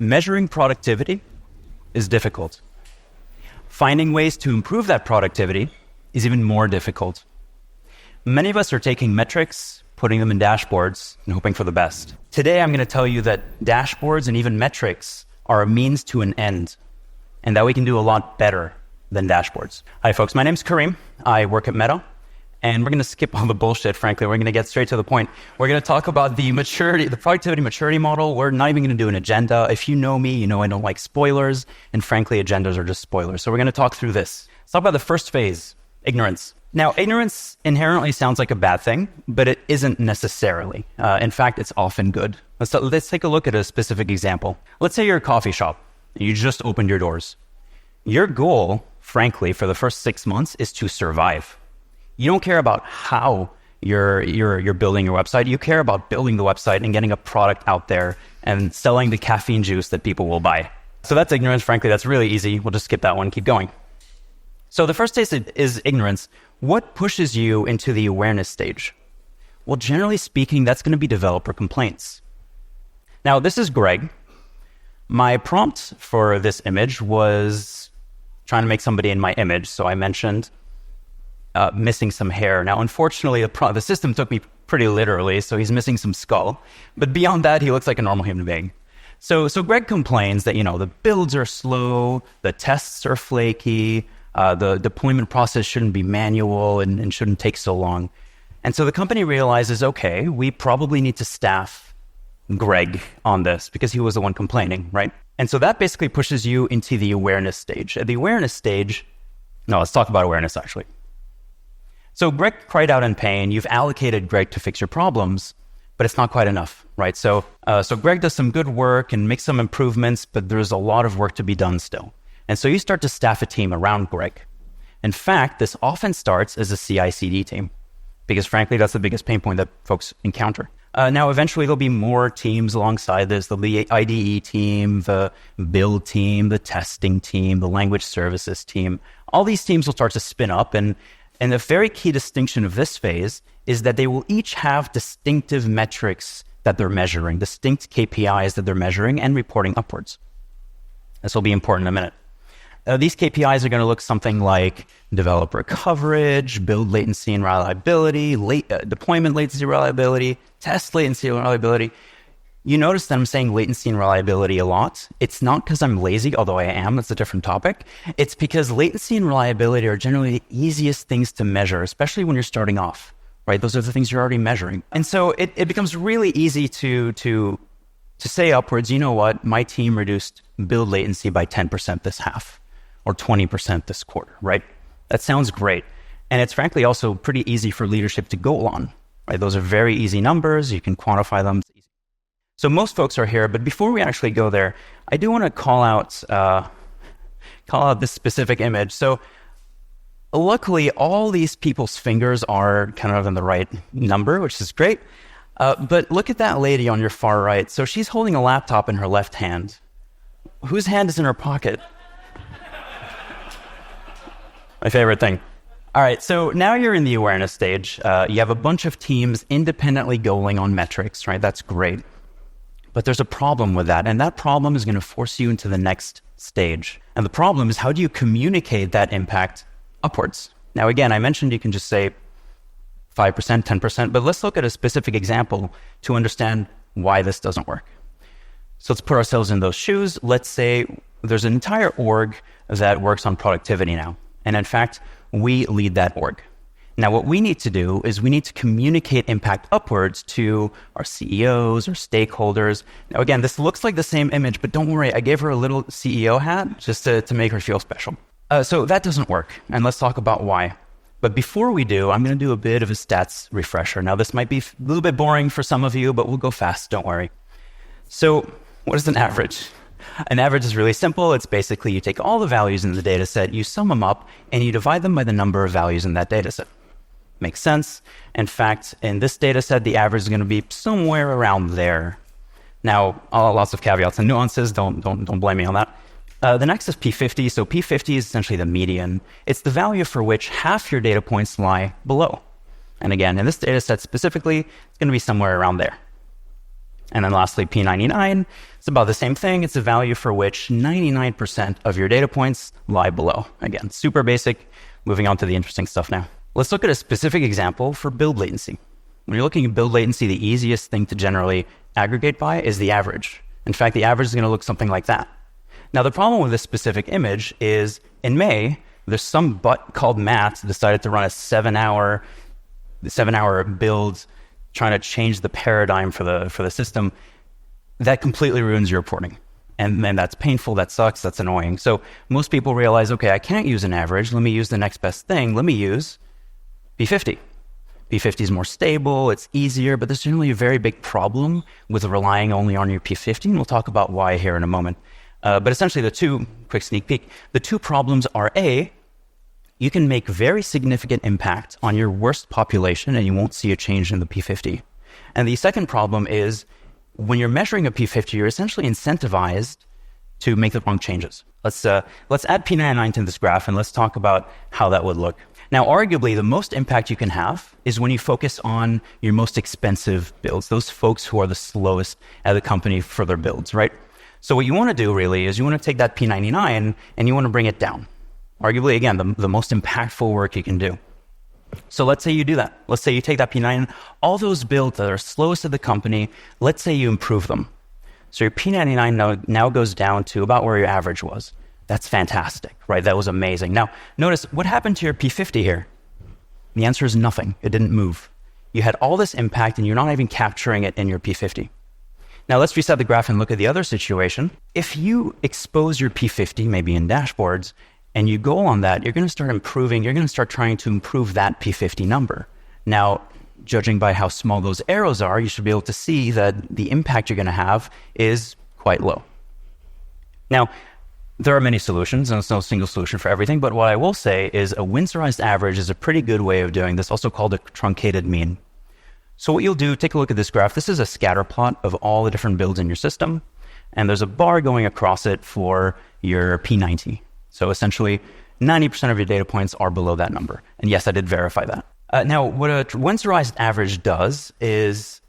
Measuring productivity is difficult. Finding ways to improve that productivity is even more difficult. Many of us are taking metrics, putting them in dashboards, and hoping for the best. Today, I'm going to tell you that dashboards and even metrics are a means to an end, and that we can do a lot better than dashboards. Hi, folks. My name's Karim. I work at Meta. And we're going to skip all the bullshit, frankly. We're going to get straight to the point. We're going to talk about the productivity maturity model. We're not even going to do an agenda. If you know me, you know I don't like spoilers. And frankly, agendas are just spoilers. So we're going to talk through this. Let's talk about the first phase, ignorance. Now, ignorance inherently sounds like a bad thing, but it isn't necessarily. In fact, it's often good. Let's take a look at a specific example. Let's say you're a coffee shop. You just opened your doors. Your goal, frankly, for the first 6 months is to survive. You don't care about how you're building your website. You care about building the website and getting a product out there and selling the caffeine juice that people will buy. So that's ignorance. Frankly, that's really easy. We'll just skip that one, keep going. So the first stage is ignorance. What pushes you into the awareness stage? Well, generally speaking, that's going to be developer complaints. Now, this is Greg. My prompt for this image was trying to make somebody in my image. So I mentioned missing some hair. Now, unfortunately, the system took me pretty literally, so he's missing some skull. But beyond that, he looks like a normal human being. So Greg complains that, the builds are slow, the tests are flaky, the deployment process shouldn't be manual and shouldn't take so long. And so the company realizes, okay, we probably need to staff Greg on this because he was the one complaining, right? And so that basically pushes you into the awareness stage. At the awareness stage, let's talk about awareness actually. So Greg cried out in pain. You've allocated Greg to fix your problems, but it's not quite enough, right? So Greg does some good work and makes some improvements, but there's a lot of work to be done still. And so you start to staff a team around Greg. In fact, this often starts as a CI/CD team because frankly, that's the biggest pain point that folks encounter. Now, eventually there'll be more teams alongside this. There'll be IDE team, the build team, the testing team, the language services team. All these teams will start to spin up and the very key distinction of this phase is that they will each have distinctive metrics that they're measuring, distinct KPIs that they're measuring and reporting upwards. This will be important in a minute. These KPIs are going to look something like developer coverage, build latency and reliability, deployment latency reliability, test latency and reliability. You notice that I'm saying latency and reliability a lot. It's not because I'm lazy, although I am, that's a different topic. It's because latency and reliability are generally the easiest things to measure, especially when you're starting off, right? Those are the things you're already measuring. And so it becomes really easy to say upwards, you know what, my team reduced build latency by 10% this half or 20% this quarter, right? That sounds great. And it's frankly also pretty easy for leadership to go on, right? Those are very easy numbers. You can quantify them. So most folks are here, but before we actually go there, I do want to call out this specific image. So luckily, all these people's fingers are kind of in the right number, which is great. But look at that lady on your far right. So she's holding a laptop in her left hand. Whose hand is in her pocket? My favorite thing. All right, so now you're in the awareness stage. You have a bunch of teams independently going on metrics, right? That's great. But there's a problem with that, and that problem is going to force you into the next stage. And the problem is, how do you communicate that impact upwards? Now, again, I mentioned you can just say 5%, 10%, but let's look at a specific example to understand why this doesn't work. So let's put ourselves in those shoes. Let's say there's an entire org that works on productivity now. And in fact, we lead that org. Now, what we need to do is we need to communicate impact upwards to our CEOs or stakeholders. Now, again, this looks like the same image, but don't worry, I gave her a little CEO hat just to make her feel special. So that doesn't work, and let's talk about why. But before we do, I'm going to do a bit of a stats refresher. Now, this might be a little bit boring for some of you, but we'll go fast, don't worry. So what is an average? An average is really simple. It's basically you take all the values in the data set, you sum them up, and you divide them by the number of values in that data set. Makes sense. In fact, in this data set, the average is going to be somewhere around there. Now, lots of caveats and nuances. Don't blame me on that. The next is P50. So P50 is essentially the median. It's the value for which half your data points lie below. And again, in this data set specifically, it's going to be somewhere around there. And then lastly, P99, it's about the same thing. It's a value for which 99% of your data points lie below. Again, super basic. Moving on to the interesting stuff now. Let's look at a specific example for build latency. When you're looking at build latency, the easiest thing to generally aggregate by is the average. In fact, the average is going to look something like that. Now, the problem with this specific image is in May, there's some butt called Matt decided to run a 7-hour build trying to change the paradigm for the system. That completely ruins your reporting. And then that's painful, that sucks, that's annoying. So most people realize, okay, I can't use an average. Let me use the next best thing. Let me use P50. P50 is more stable, it's easier, but there's generally a very big problem with relying only on your P50. And we'll talk about why here in a moment. But essentially quick sneak peek, the two problems are A, you can make very significant impact on your worst population and you won't see a change in the P50. And the second problem is when you're measuring a P50, you're essentially incentivized to make the wrong changes. Let's add P99 to this graph and let's talk about how that would look. Now, arguably, the most impact you can have is when you focus on your most expensive builds, those folks who are the slowest at the company for their builds, right? So what you want to do really is you want to take that P99 and you want to bring it down. Arguably, again, the most impactful work you can do. So let's say you do that. Let's say you take that P99, all those builds that are slowest at the company, let's say you improve them. So your P99 now goes down to about where your average was. That's fantastic, right? That was amazing. Now, notice what happened to your P50 here? The answer is nothing. It didn't move. You had all this impact and you're not even capturing it in your P50. Now let's reset the graph and look at the other situation. If you expose your P50, maybe in dashboards, and you go on that, you're going to start improving, you're going to start trying to improve that P50 number. Now, judging by how small those arrows are, you should be able to see that the impact you're going to have is quite low. Now, there are many solutions, and there's no single solution for everything, but what I will say is a winsorized average is a pretty good way of doing this, also called a truncated mean. So what you'll do, take a look at this graph. This is a scatter plot of all the different builds in your system, and there's a bar going across it for your P90. So essentially, 90% of your data points are below that number. And yes, I did verify that. Now, what a winsorized average does is,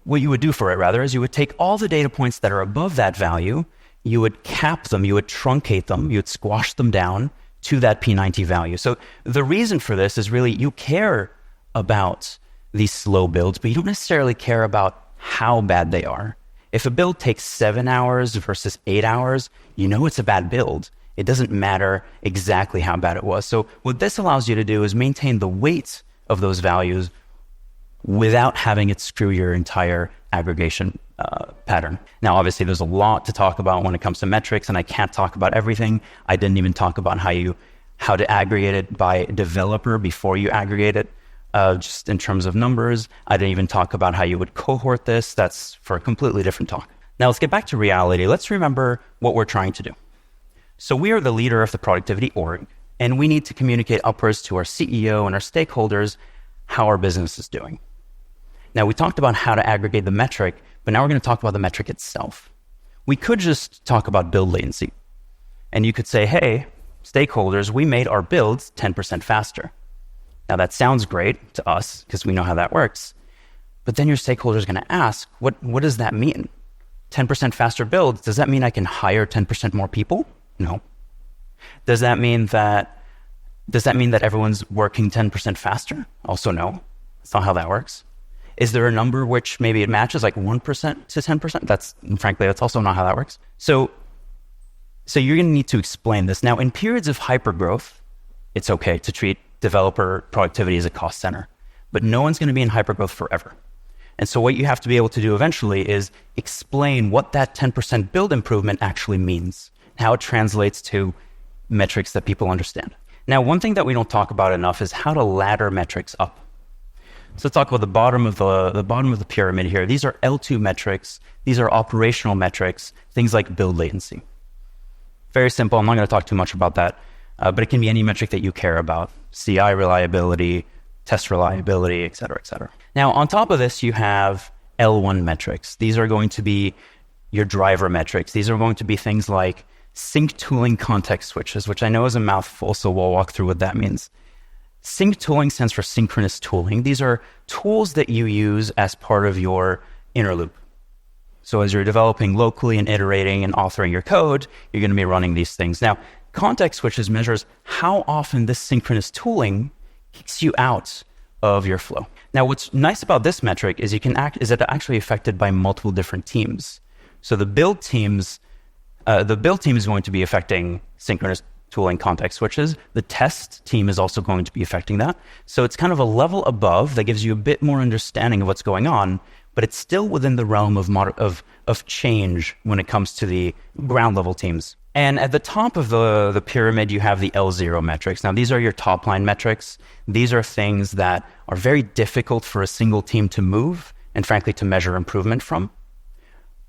what you would do for it rather, is you would take all the data points that are above that value, you would cap them, you would truncate them, you would squash them down to that P90 value. So the reason for this is really you care about these slow builds, but you don't necessarily care about how bad they are. If a build takes 7 hours versus 8 hours, you know it's a bad build. It doesn't matter exactly how bad it was. So what this allows you to do is maintain the weight of those values without having it screw your entire aggregation pattern. Now, obviously, there's a lot to talk about when it comes to metrics, and I can't talk about everything. I didn't even talk about how to aggregate it by developer before you aggregate it, just in terms of numbers. I didn't even talk about how you would cohort this. That's for a completely different talk. Now, let's get back to reality. Let's remember what we're trying to do. So we are the leader of the productivity org, and we need to communicate upwards to our CEO and our stakeholders how our business is doing. Now, we talked about how to aggregate the metric, but now we're going to talk about the metric itself. We could just talk about build latency. And you could say, hey, stakeholders, we made our builds 10% faster. Now, that sounds great to us because we know how that works. But then your stakeholder is going to ask, what does that mean? 10% faster builds, does that mean I can hire 10% more people? No. Does that mean that everyone's working 10% faster? Also no. That's not how that works. Is there a number which maybe it matches, like 1% to 10%? Frankly, that's also not how that works. So you're going to need to explain this. Now, in periods of hypergrowth, it's okay to treat developer productivity as a cost center, but no one's going to be in hypergrowth forever. And so what you have to be able to do eventually is explain what that 10% build improvement actually means, how it translates to metrics that people understand. Now, one thing that we don't talk about enough is how to ladder metrics up. So let's talk about the bottom of the pyramid here. These are L2 metrics. These are operational metrics, things like build latency. Very simple. I'm not going to talk too much about that, but it can be any metric that you care about. CI reliability, test reliability, et cetera, et cetera. Now, on top of this, you have L1 metrics. These are going to be your driver metrics. These are going to be things like sync tooling context switches, which I know is a mouthful, so we'll walk through what that means. Sync tooling stands for synchronous tooling. These are tools that you use as part of your inner loop. So as you're developing locally and iterating and authoring your code, you're going to be running these things. Now, context switches measures how often this synchronous tooling kicks you out of your flow. Now, what's nice about this metric is that it's actually affected by multiple different teams. So the build team is going to be affecting synchronous tooling context switches. The test team is also going to be affecting that. So it's kind of a level above that gives you a bit more understanding of what's going on, but it's still within the realm of change when it comes to the ground level teams. And at the top of the pyramid, you have the L0 metrics. Now, these are your top line metrics. These are things that are very difficult for a single team to move and frankly to measure improvement from.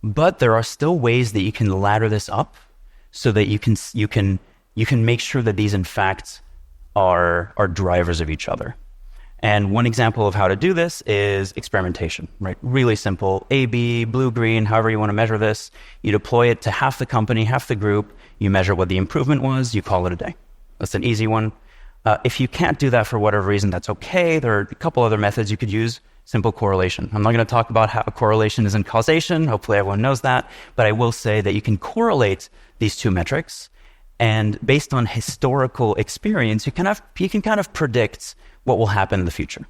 But there are still ways that you can ladder this up so that you can make sure that these in fact are drivers of each other. And one example of how to do this is experimentation, right? Really simple, A/B, blue, green, however you want to measure this. You deploy it to half the company, half the group. You measure what the improvement was, you call it a day. That's an easy one. If you can't do that for whatever reason, that's okay. There are a couple other methods you could use. Simple correlation. I'm not going to talk about how correlation isn't causation. Hopefully everyone knows that. But I will say that you can correlate these two metrics. And based on historical experience, you can kind of predict what will happen in the future,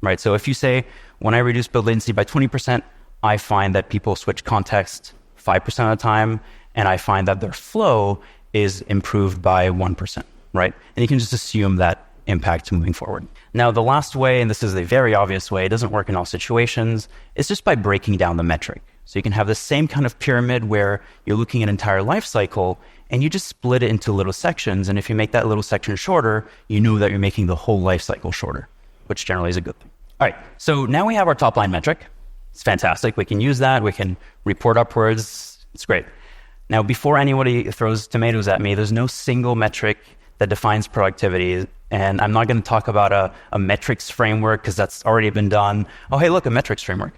right? So if you say, when I reduce build latency by 20%, I find that people switch context 5% of the time, and I find that their flow is improved by 1%, right? And you can just assume that impact moving forward. Now, the last way, and this is a very obvious way, it doesn't work in all situations, is just by breaking down the metric. So you can have the same kind of pyramid where you're looking at an entire life cycle, and you just split it into little sections. And if you make that little section shorter, you know that you're making the whole life cycle shorter, which generally is a good thing. All right, so now we have our top line metric. It's fantastic. We can use that. We can report upwards. It's great. Now, before anybody throws tomatoes at me, there's no single metric that defines productivity. And I'm not going to talk about a metrics framework because that's already been done. Oh, hey, look, a metrics framework.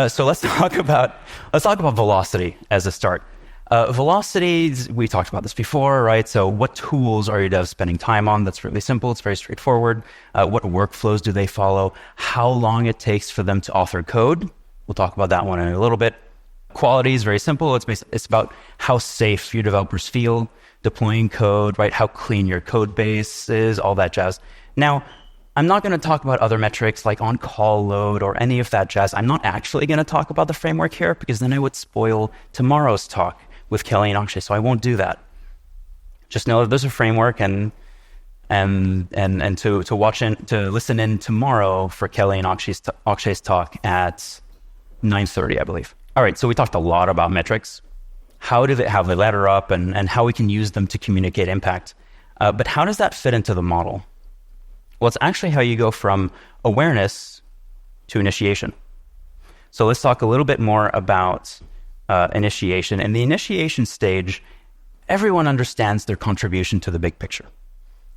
So let's talk about velocity as a start. Velocity, we talked about this before, right? So what tools are your devs spending time on? That's really simple. It's very straightforward. What workflows do they follow? How long it takes for them to author code? We'll talk about that one in a little bit. Quality is very simple. It's about how safe your developers feel deploying code, right? How clean your code base is, all that jazz. Now, I'm not going to talk about other metrics like on-call load or any of that jazz. I'm not actually going to talk about the framework here because then I would spoil tomorrow's talk with Kelly and Akshay, so I won't do that. Just know that there's a framework and to listen in tomorrow for Kelly and Akshay's talk at 9:30, I believe. All right, so we talked a lot about metrics, how they ladder up and how we can use them to communicate impact. But how does that fit into the model? Well, it's actually how you go from awareness to initiation. So let's talk a little bit more about initiation. In the initiation stage, everyone understands their contribution to the big picture.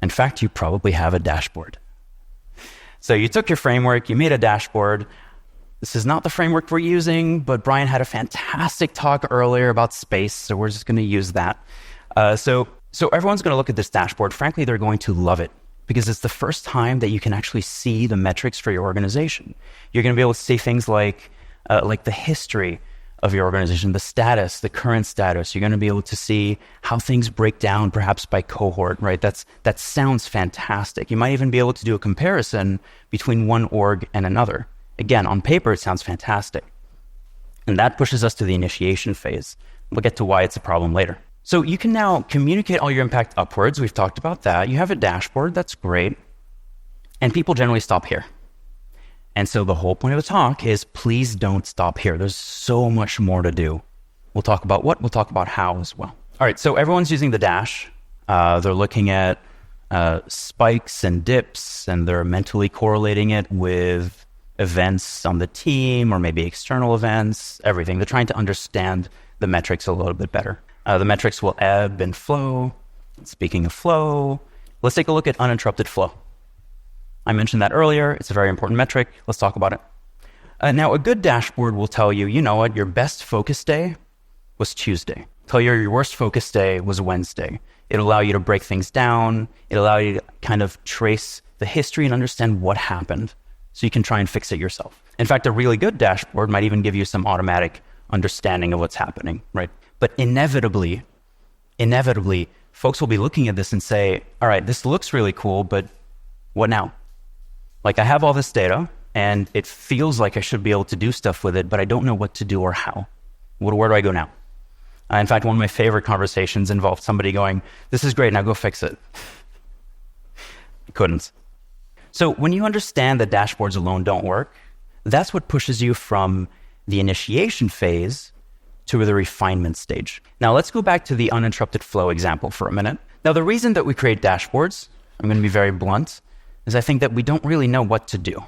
In fact, you probably have a dashboard. So you took your framework, you made a dashboard. This is not the framework we're using, but Brian had a fantastic talk earlier about space, so we're just going to use that. So everyone's going to look at this dashboard. Frankly, they're going to love it because it's the first time that you can actually see the metrics for your organization. You're going to be able to see things like the history of your organization, the status, the current status. You're going to be able to see how things break down, perhaps by cohort, right? That sounds fantastic. You might even be able to do a comparison between one org and another. Again, on paper, it sounds fantastic. And that pushes us to the initiation phase. We'll get to why it's a problem later. So you can now communicate all your impact upwards. We've talked about that. You have a dashboard. That's great. And people generally stop here. And so the whole point of the talk is please don't stop here. There's so much more to do. We'll talk about what, we'll talk about how as well. All right, so everyone's using the dash. They're looking at spikes and dips, and they're mentally correlating it with events on the team or maybe external events, everything. They're trying to understand the metrics a little bit better. The metrics will ebb and flow. Speaking of flow, let's take a look at uninterrupted flow. I mentioned that earlier. It's a very important metric. Let's talk about it. Now, a good dashboard will tell you, you know what, your best focus day was Tuesday. Tell you your worst focus day was Wednesday. It'll allow you to break things down. It'll allow you to kind of trace the history and understand what happened so you can try and fix it yourself. In fact, a really good dashboard might even give you some automatic understanding of what's happening, right? But inevitably, folks will be looking at this and say, all right, this looks really cool, but what now? Like, I have all this data and it feels like I should be able to do stuff with it, but I don't know what to do or how. Where do I go now? In fact, one of my favorite conversations involved somebody going, this is great, now go fix it. I couldn't. So when you understand that dashboards alone don't work, that's what pushes you from the initiation phase to the refinement stage. Now let's go back to the uninterrupted flow example for a minute. Now the reason that we create dashboards, I'm going to be very blunt, is I think that we don't really know what to do.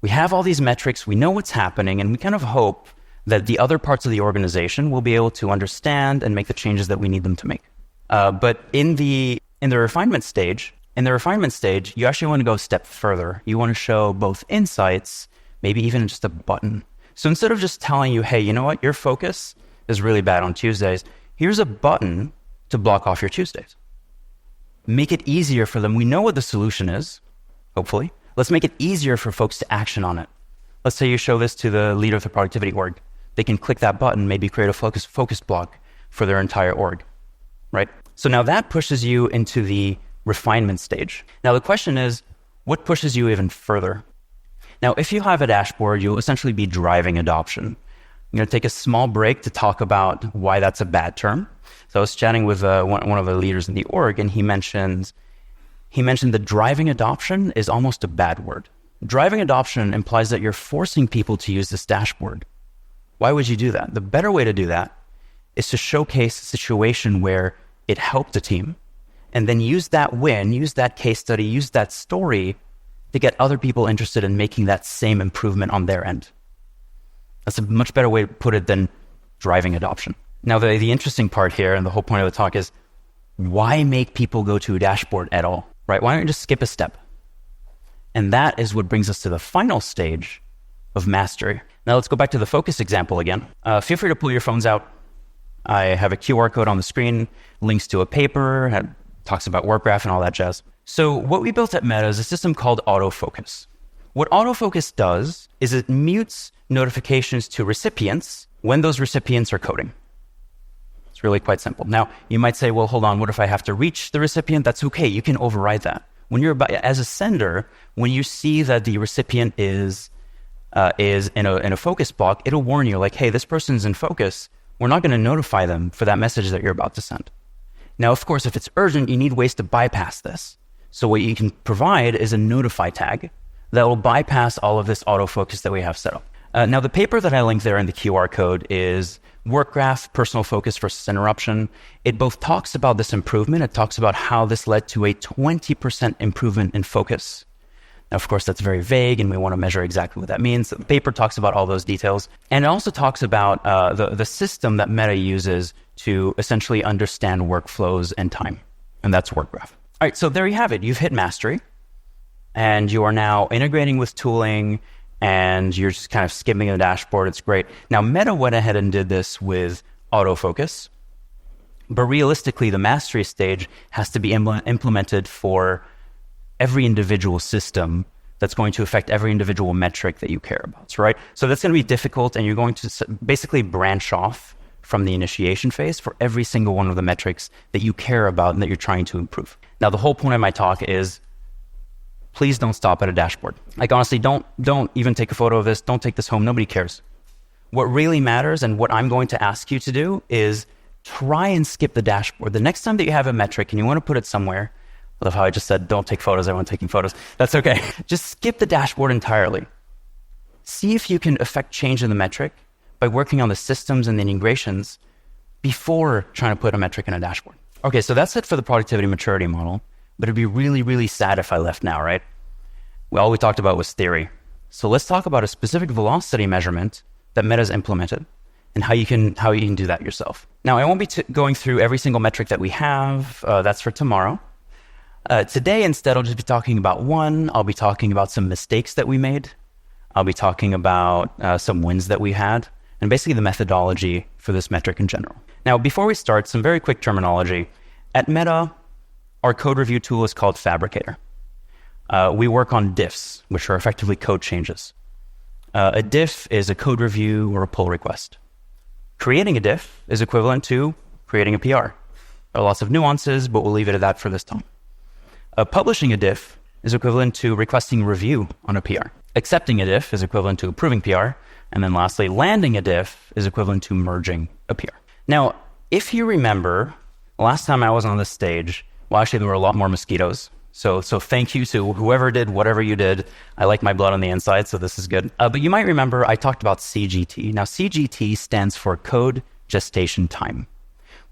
We have all these metrics, we know what's happening, and we kind of hope that the other parts of the organization will be able to understand and make the changes that we need them to make. But in the refinement stage, you actually want to go a step further. You want to show both insights, maybe even just a button. So instead of just telling you, hey, you know what, your focus is really bad on Tuesdays, here's a button to block off your Tuesdays. Make it easier for them. We know what the solution is, hopefully. Let's make it easier for folks to action on it. Let's say you show this to the leader of the productivity org. They can click that button, maybe create a focus block for their entire org, right? So now that pushes you into the refinement stage. Now the question is, what pushes you even further? Now, if you have a dashboard, you'll essentially be driving adoption. I'm going to take a small break to talk about why that's a bad term. So I was chatting with one of the leaders in the org, and he mentioned that driving adoption is almost a bad word. Driving adoption implies that you're forcing people to use this dashboard. Why would you do that? The better way to do that is to showcase a situation where it helped a team, and then use that win, use that case study, use that story to get other people interested in making that same improvement on their end. That's a much better way to put it than driving adoption. Now, the interesting part here, and the whole point of the talk is, why make people go to a dashboard at all, right? Why don't you just skip a step? And that is what brings us to the final stage of mastery. Now let's go back to the focus example again. Feel free to pull your phones out. I have a QR code on the screen, links to a paper, talks about work graph and all that jazz. So what we built at Meta is a system called autofocus. What autofocus does is it mutes notifications to recipients when those recipients are coding. It's really quite simple. Now, you might say, well, hold on, what if I have to reach the recipient? That's okay, you can override that. When you're as a sender, when you see that the recipient is in a focus block, it'll warn you like, hey, this person's in focus. We're not going to notify them for that message that you're about to send. Now, of course, if it's urgent, you need ways to bypass this. So what you can provide is a notify tag that will bypass all of this autofocus that we have set up. Now, the paper that I linked there in the QR code is Work Graph, Personal Focus versus Interruption. It both talks about this improvement. It talks about how this led to a 20% improvement in focus. Now, of course, that's very vague, and we want to measure exactly what that means. The paper talks about all those details. And it also talks about the system that Meta uses to essentially understand workflows and time. And that's Work Graph. All right, so there you have it. You've hit mastery, and you are now integrating with tooling, and you're just kind of skimming the dashboard. It's great. Now, Meta went ahead and did this with autofocus, but realistically, the mastery stage has to be implemented for every individual system that's going to affect every individual metric that you care about, right? So that's going to be difficult, and you're going to basically branch off from the initiation phase for every single one of the metrics that you care about and that you're trying to improve. Now, the whole point of my talk is, please don't stop at a dashboard. Like, honestly, don't even take a photo of this. Don't take this home. Nobody cares. What really matters, and what I'm going to ask you to do, is try and skip the dashboard. The next time that you have a metric and you want to put it somewhere, I love how I just said, don't take photos. Everyone's taking photos. That's okay. Just skip the dashboard entirely. See if you can affect change in the metric by working on the systems and the integrations before trying to put a metric in a dashboard. Okay, so that's it for the productivity maturity model, but it'd be really, really sad if I left now, right? Well, all we talked about was theory. So let's talk about a specific velocity measurement that Meta's implemented and how you can do that yourself. Now, I won't be going through every single metric that we have. That's for tomorrow. Today, instead, I'll just be talking about one. I'll be talking about some mistakes that we made. I'll be talking about some wins that we had, and basically the methodology for this metric in general. Now, before we start, some very quick terminology. At Meta, our code review tool is called Fabricator. we work on diffs, which are effectively code changes. A diff is a code review or a pull request. Creating a diff is equivalent to creating a PR. There are lots of nuances, but we'll leave it at that for this time. Publishing a diff is equivalent to requesting review on a PR. Accepting a diff is equivalent to approving PR. And then lastly, landing a diff is equivalent to merging a PR. Now, if you remember, last time I was on this stage, well, actually, there were a lot more mosquitoes. So thank you to whoever did whatever you did. I like my blood on the inside, so this is good. But you might remember I talked about CGT. Now, CGT stands for Code Gestation Time.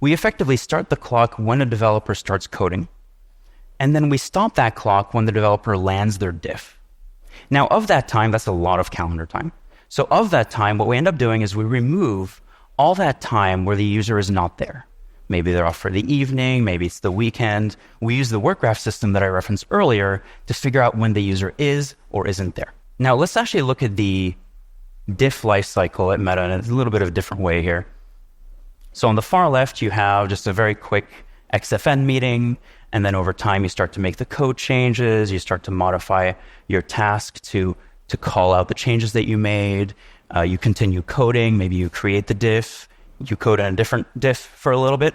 We effectively start the clock when a developer starts coding, and then we stop that clock when the developer lands their diff. Now, of that time, that's a lot of calendar time. So of that time, what we end up doing is we remove all that time where the user is not there. Maybe they're off for the evening, maybe it's the weekend. We use the work graph system that I referenced earlier to figure out when the user is or isn't there. Now, let's actually look at the diff lifecycle at Meta in a little bit of a different way here. So on the far left, you have just a very quick XFN meeting, and then over time, you start to make the code changes, you start to modify your task to call out the changes that you made. You continue coding, maybe you create the diff, you code in a different diff for a little bit,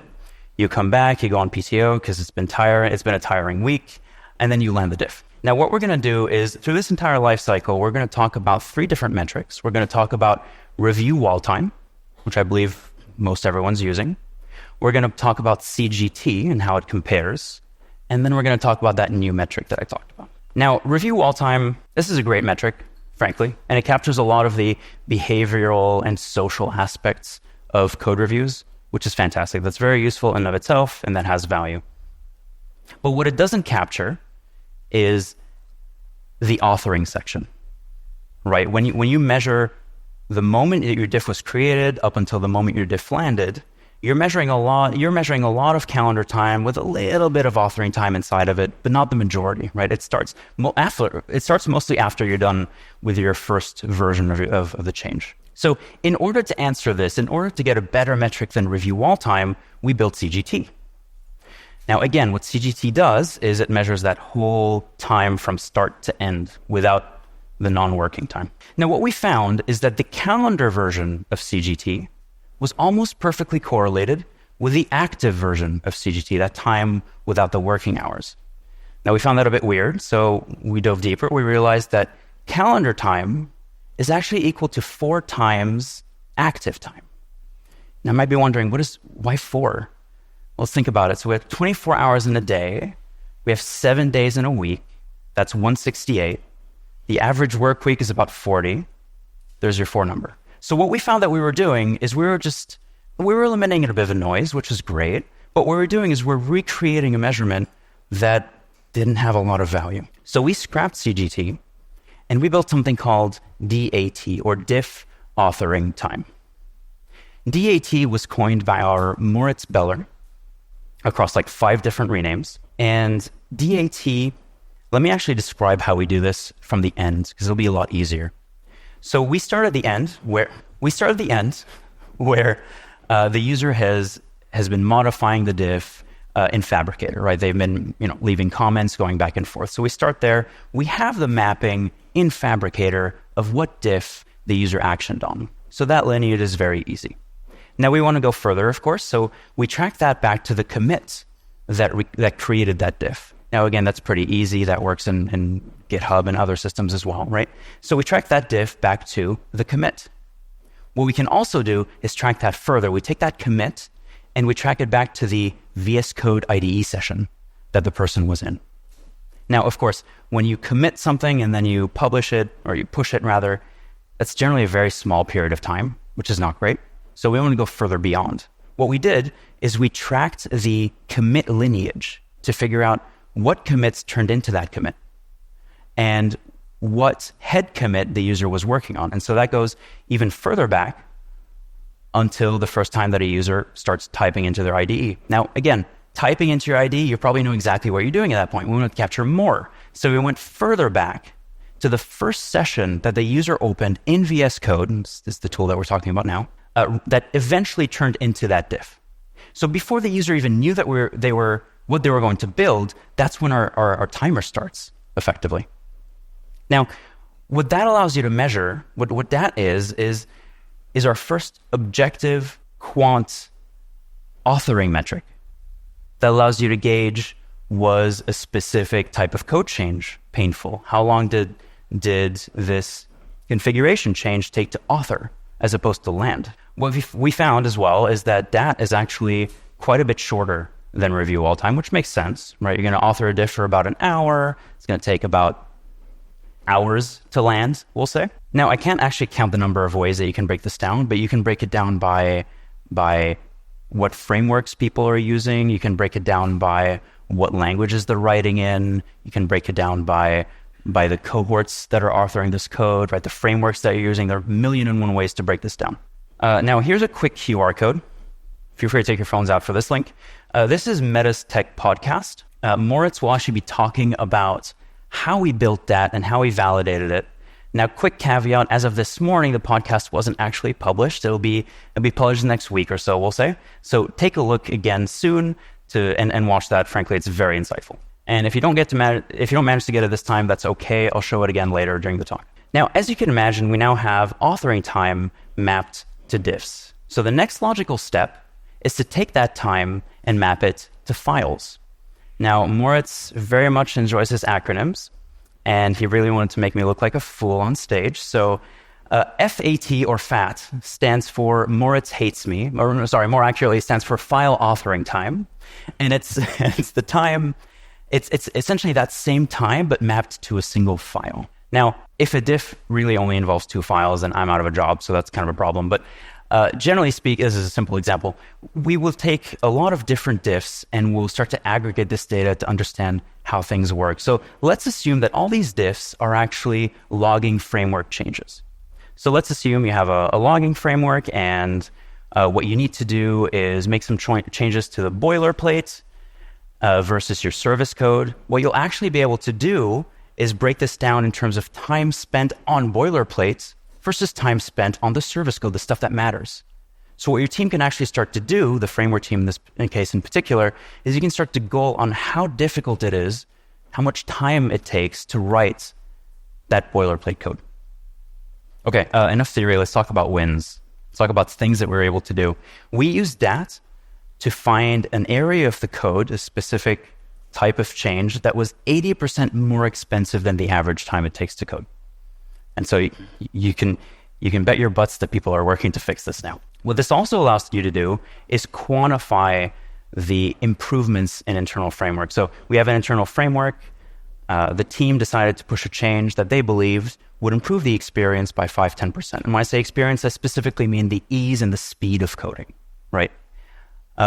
you come back, you go on PTO because it's been a tiring week, and then you land the diff. Now, what we're going to do is, through this entire life cycle, we're going to talk about 3 different metrics. We're going to talk about review wall time, which I believe most everyone's using. We're going to talk about CGT and how it compares, and then we're going to talk about that new metric that I talked about. Now, review wall time, this is a great metric, frankly, and it captures a lot of the behavioral and social aspects of code reviews, which is fantastic. That's very useful in and of itself, and that has value. But what it doesn't capture is the authoring section, right? When you measure the moment that your diff was created up until the moment your diff landed, you're measuring a lot of calendar time with a little bit of authoring time inside of it, but not the majority, right? It starts mostly after you're done with your first version of the change. So in order to answer this, in order to get a better metric than review wall time, we built CGT. Now, again, what CGT does is it measures that whole time from start to end without the non-working time. Now, what we found is that the calendar version of CGT was almost perfectly correlated with the active version of CGT, that time without the working hours. Now, we found that a bit weird, so we dove deeper. We realized that calendar time is actually equal to 4 times active time. Now, you might be wondering, why 4? Well, let's think about it. So we have 24 hours in a day. We have 7 days in a week. That's 168. The average work week is about 40. There's your 4 number. So what we found that we were doing is we were eliminating a bit of the noise, which is great. But what we're doing is we're recreating a measurement that didn't have a lot of value. So we scrapped CGT and we built something called DAT, or Diff Authoring Time. DAT was coined by our Moritz Beller across like 5 different renames. And DAT, let me actually describe how we do this from the end, because it'll be a lot easier. So we start at the end where the user has been modifying the diff in Fabricator, right? They've been leaving comments, going back and forth. So we start there. We have the mapping in Fabricator of what diff the user actioned on. So that lineage is very easy. Now we want to go further, of course. So we track that back to the commit that created that diff. Now, again, that's pretty easy. That works in GitHub and other systems as well, right? So we track that diff back to the commit. What we can also do is track that further. We take that commit and we track it back to the VS Code IDE session that the person was in. Now, of course, when you commit something and then you publish it, or you push it rather, that's generally a very small period of time, which is not great. So we want to go further beyond. What we did is we tracked the commit lineage to figure out what commits turned into that commit and what head commit the user was working on. And so that goes even further back until the first time that a user starts typing into their IDE. Now, again, typing into your IDE, you probably know exactly what you're doing at that point. We want to capture more. So we went further back to the first session that the user opened in VS Code, and this is the tool that we're talking about now, that eventually turned into that diff. So before the user even knew that what they were going to build, that's when our timer starts. effectively. Now, what that allows you to measure, what that is our first objective quant authoring metric that allows you to gauge, was a specific type of code change painful? How long did this configuration change take to author as opposed to land? What we found as well is that is actually quite a bit shorter than review all time, which makes sense, right? You're going to author a diff for about an hour. It's going to take about hours to land, we'll say. Now, I can't actually count the number of ways that you can break this down, but you can break it down by what frameworks people are using. You can break it down by what languages they're writing in. You can break it down by the cohorts that are authoring this code, right? The frameworks that you're using. There are 1,000,001 ways to break this down. Now, here's a quick QR code. Feel free to take your phones out for this link. This is Meta's Tech Podcast. Moritz will actually be talking about how we built that and how we validated it. Now, quick caveat, as of this morning, the podcast wasn't actually published. It'll be published next week or so, we'll say. So take a look again soon and watch that. Frankly, it's very insightful. And if you don't manage to get it this time, that's okay. I'll show it again later during the talk. Now, as you can imagine, we now have authoring time mapped to diffs. So the next logical step is to take that time and map it to files. Now, Moritz very much enjoys his acronyms, and he really wanted to make me look like a fool on stage. So FAT, or FAT, stands for Moritz hates me, or sorry, more accurately, it stands for file authoring time. And it's the time, it's essentially that same time, but mapped to a single file. Now, if a diff really only involves 2 files, then I'm out of a job, so that's kind of a problem. But generally speaking, this is a simple example. We will take a lot of different diffs and we'll start to aggregate this data to understand how things work. So let's assume that all these diffs are actually logging framework changes. So let's assume you have a logging framework, and what you need to do is make some changes to the boilerplate versus your service code. What you'll actually be able to do is break this down in terms of time spent on boilerplates versus time spent on the service code, the stuff that matters. So what your team can actually start to do, the framework team in this case in particular, is you can start to goal on how difficult it is, how much time it takes to write that boilerplate code. Okay, enough theory. Let's talk about wins. Let's talk about things that we're able to do. We use that to find an area of the code, a specific type of change that was 80% more expensive than the average time it takes to code. And so you can bet your butts that people are working to fix this now. What this also allows you to do is quantify the improvements in internal framework. So we have an internal framework. The team decided to push a change that they believed would improve the experience by 5-10%. And when I say experience, I specifically mean the ease and the speed of coding, right?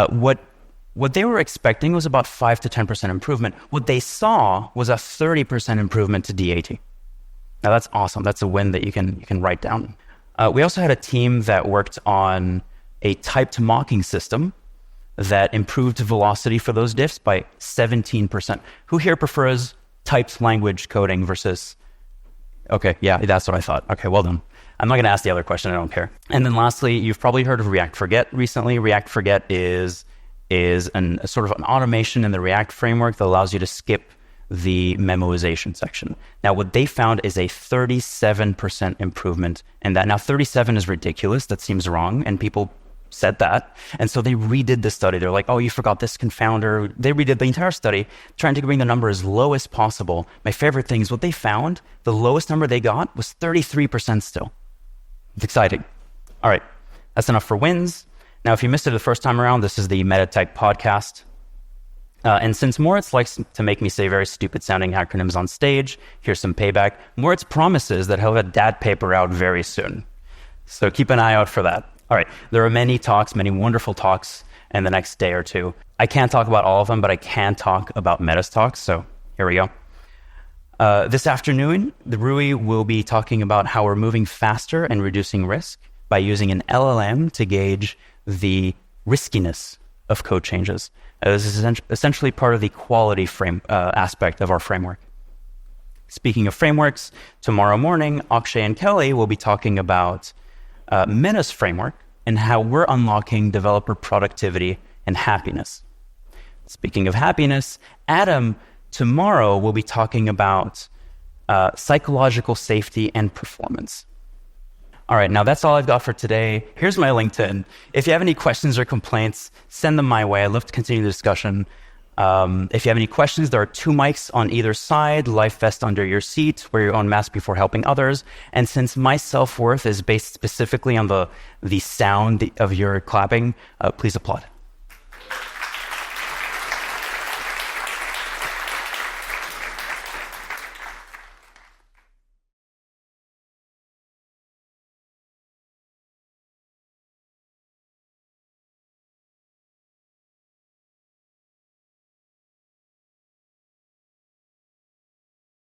What they were expecting was about 5 to 10% improvement. What they saw was a 30% improvement to DAT. Now that's awesome. That's a win that you can write down. We also had a team that worked on a typed mocking system that improved velocity for those diffs by 17%. Who here prefers typed language coding versus... Okay, yeah, that's what I thought. Okay, well done. I'm not going to ask the other question. I don't care. And then lastly, you've probably heard of React Forget recently. React Forget is a sort of an automation in the React framework that allows you to skip the memoization section. Now, what they found is a 37% improvement in that. Now, 37 is ridiculous. That seems wrong. And people said that. And so they redid the study. They're like, oh, you forgot this confounder. They redid the entire study, trying to bring the number as low as possible. My favorite thing is what they found, the lowest number they got was 33% still. It's exciting. All right, that's enough for wins. Now, if you missed it the first time around, this is the Meta Tech Podcast. And since Moritz likes to make me say very stupid sounding acronyms on stage, here's some payback. Moritz promises that he'll have a DAT paper out very soon. So keep an eye out for that. All right, there are many wonderful talks in the next day or two. I can't talk about all of them, but I can talk about Meta's talks. So here we go. This afternoon, the Rui will be talking about how we're moving faster and reducing risk by using an LLM to gauge the riskiness of code changes. This is essentially part of the quality aspect of our framework. Speaking of frameworks, tomorrow morning, Akshay and Kelly will be talking about Meta's framework and how we're unlocking developer productivity and happiness. Speaking of happiness, Adam Tomorrow, we'll be talking about psychological safety and performance. All right, now that's all I've got for today. Here's my LinkedIn. If you have any questions or complaints, send them my way. I'd love to continue the discussion. If you have any questions, there are 2 mics on either side, life vest under your seat, wear your own mask before helping others. And since my self-worth is based specifically on the sound of your clapping, please applaud.